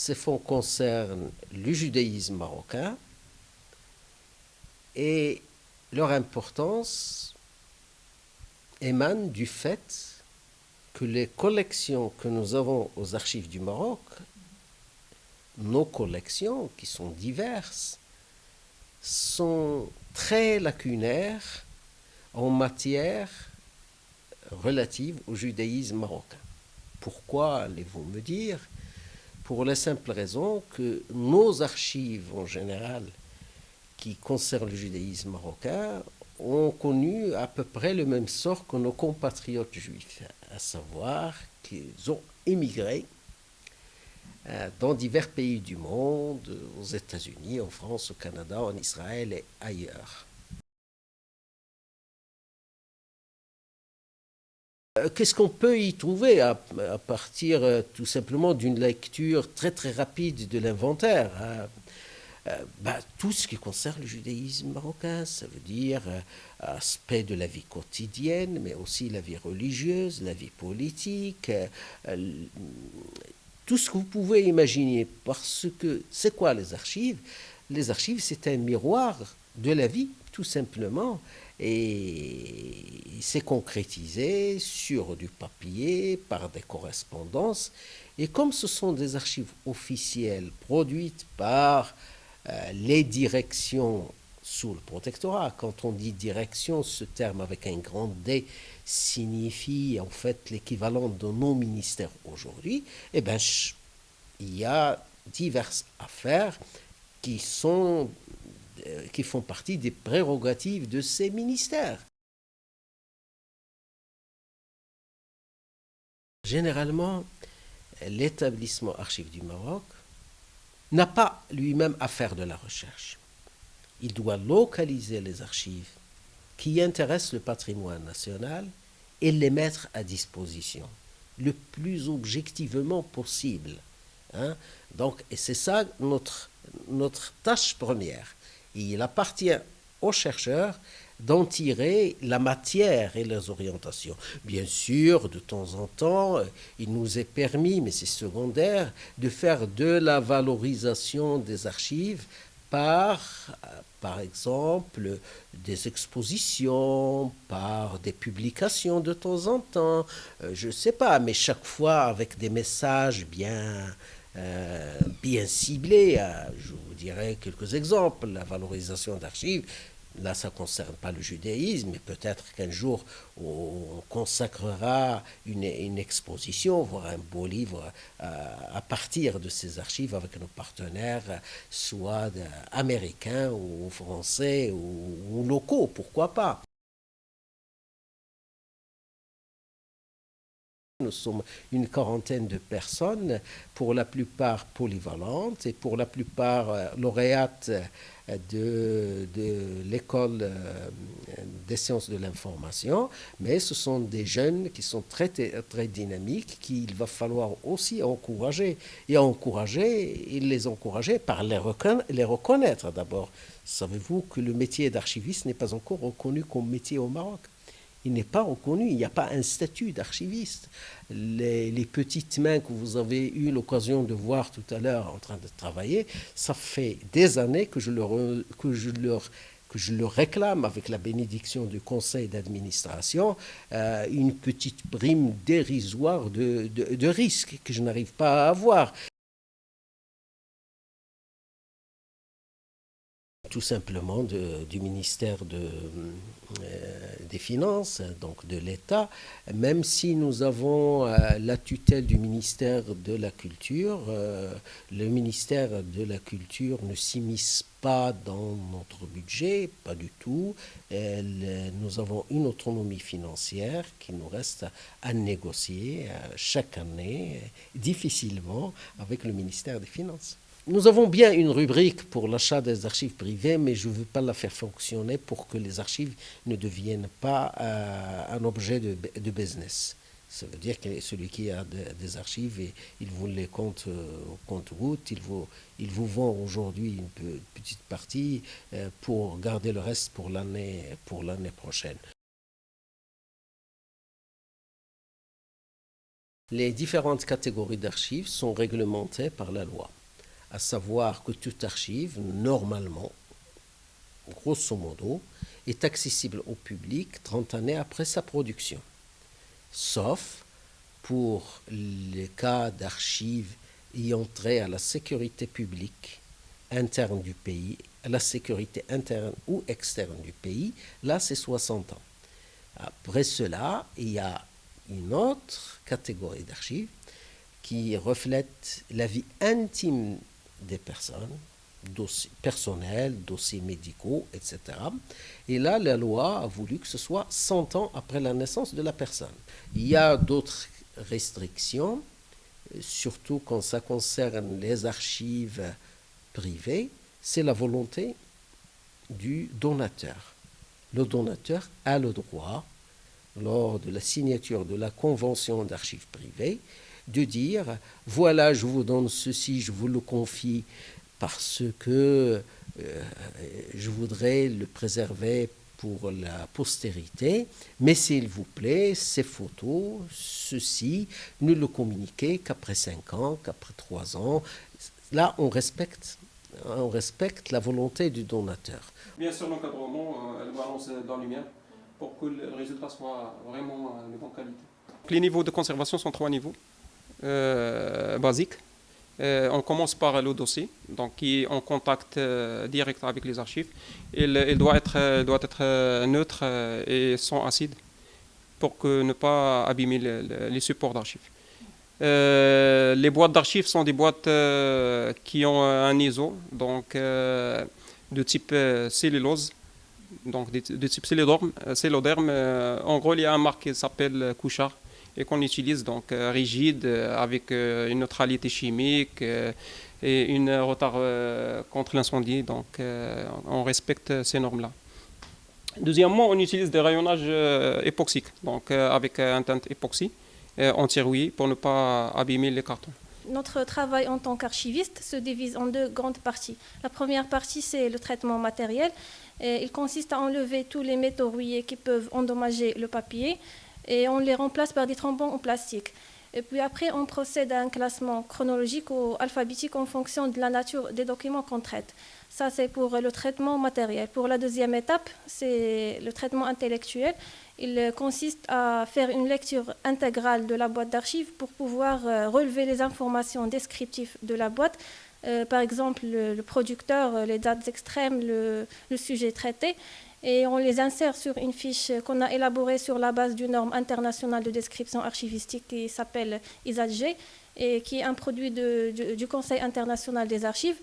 Ces fonds concernent le judaïsme marocain et leur importance émane du fait que les collections que nous avons aux archives du Maroc, nos collections qui sont diverses, sont très lacunaires en matière relative au judaïsme marocain. Pourquoi allez-vous me dire? Pour la simple raison que nos archives en général qui concernent le judaïsme marocain ont connu à peu près le même sort que nos compatriotes juifs, à savoir qu'ils ont émigré dans divers pays du monde, aux États-Unis, en France, au Canada, en Israël et ailleurs. Qu'est-ce qu'on peut y trouver à partir tout simplement d'une lecture très très rapide de l'inventaire, hein? Tout ce qui concerne le judaïsme marocain, ça veut dire aspect de la vie quotidienne, mais aussi la vie religieuse, la vie politique, tout ce que vous pouvez imaginer. Parce que c'est quoi les archives? Les archives, c'est un miroir de la vie, tout simplement. Et c'est concrétisé sur du papier, par des correspondances. Et comme ce sont des archives officielles produites par les directions sous le protectorat. Quand on dit direction, ce terme avec un grand D signifie en fait l'équivalent de nos ministères aujourd'hui. Eh bien, il y a diverses affaires qui qui font partie des prérogatives de ces ministères. Généralement, l'établissement Archives du Maroc n'a pas lui-même à faire de la recherche. Il doit localiser les archives qui intéressent le patrimoine national et les mettre à disposition le plus objectivement possible. Hein? Donc, et c'est ça notre tâche première. Et il appartient aux chercheurs d'en tirer la matière et les orientations. Bien sûr, de temps en temps, il nous est permis, mais c'est secondaire, de faire de la valorisation des archives par exemple, des expositions, par des publications de temps en temps, je ne sais pas, mais chaque fois avec des messages bien ciblés. Je vous dirai quelques exemples. La valorisation d'archives, là, ça ne concerne pas le judaïsme, mais peut-être qu'un jour, on consacrera une exposition, voire un beau livre à partir de ces archives avec nos partenaires, soit américains ou français ou locaux, pourquoi pas. Nous sommes une quarantaine de personnes, pour la plupart polyvalentes et pour la plupart lauréates de l'école des sciences de l'information, mais ce sont des jeunes qui sont très dynamiques, qu'il va falloir aussi encourager. Et les encourager par les reconnaître d'abord. Savez-vous que le métier d'archiviste n'est pas encore reconnu comme métier au Maroc? Il n'est pas reconnu, il n'y a pas un statut d'archiviste. Les petites mains que vous avez eu l'occasion de voir tout à l'heure en train de travailler, ça fait des années que je leur réclame avec la bénédiction du conseil d'administration une petite prime dérisoire de risque que je n'arrive pas à avoir. Tout simplement du ministère des Finances, donc de l'État, même si nous avons la tutelle du ministère de la Culture, le ministère de la Culture ne s'immisce pas dans notre budget, pas du tout. Nous avons une autonomie financière qui nous reste à négocier chaque année, difficilement, avec le ministère des Finances. Nous avons bien une rubrique pour l'achat des archives privées, mais je ne veux pas la faire fonctionner pour que les archives ne deviennent pas un objet de business. Ça veut dire que celui qui a des archives, et il vous les compte au compte-gouttes, il vous vend aujourd'hui une petite partie pour garder le reste pour l'année prochaine. Les différentes catégories d'archives sont réglementées par la loi, à savoir que toute archive, normalement, grosso modo, est accessible au public 30 années après sa production, sauf pour les cas d'archives ayant trait à la sécurité publique interne du pays, à la sécurité interne ou externe du pays, là c'est 60 ans. Après cela, il y a une autre catégorie d'archives qui reflète la vie intime des personnes, dossiers personnels, dossiers médicaux, etc. Et là, la loi a voulu que ce soit 100 ans après la naissance de la personne. Il y a d'autres restrictions, surtout quand ça concerne les archives privées, c'est la volonté du donateur. Le donateur a le droit, lors de la signature de la convention d'archives privées, de dire « Voilà, je vous donne ceci, je vous le confie parce que je voudrais le préserver pour la postérité, mais s'il vous plaît, ces photos, ceci, ne le communiquez qu'après 5 ans, qu'après 3 ans. » Là, on respecte la volonté du donateur. Bien sûr, l'encadrement, elle balance dans la lumière pour que le résultat soit vraiment de bonne qualité. Les niveaux de conservation sont 3 niveaux basiques. On commence par le dossier, donc qui est en contact direct avec les archives. Il doit être neutre et sans acide pour ne pas abîmer les supports d'archives. Les boîtes d'archives sont des boîtes qui ont un ISO, donc de type cellulose, donc de type céloderme. En gros, il y a un marque qui s'appelle Couchard et qu'on utilise, donc rigide, avec une neutralité chimique et une retard contre l'incendie. Donc on respecte ces normes-là. Deuxièmement, on utilise des rayonnages époxiques, donc avec un teinte époxy anti-rouillé pour ne pas abîmer les cartons. Notre travail en tant qu'archiviste se divise en 2 grandes parties. La première partie, c'est le traitement matériel. Il consiste à enlever tous les métaux rouillés qui peuvent endommager le papier et on les remplace par des trombons en plastique. Et puis après, on procède à un classement chronologique ou alphabétique en fonction de la nature des documents qu'on traite. Ça, c'est pour le traitement matériel. Pour la deuxième étape, c'est le traitement intellectuel. Il consiste à faire une lecture intégrale de la boîte d'archives pour pouvoir relever les informations descriptives de la boîte. Par exemple, le producteur, les dates extrêmes, le sujet traité. Et on les insère sur une fiche qu'on a élaborée sur la base d'une norme internationale de description archivistique qui s'appelle ISATG et qui est un produit du Conseil international des archives.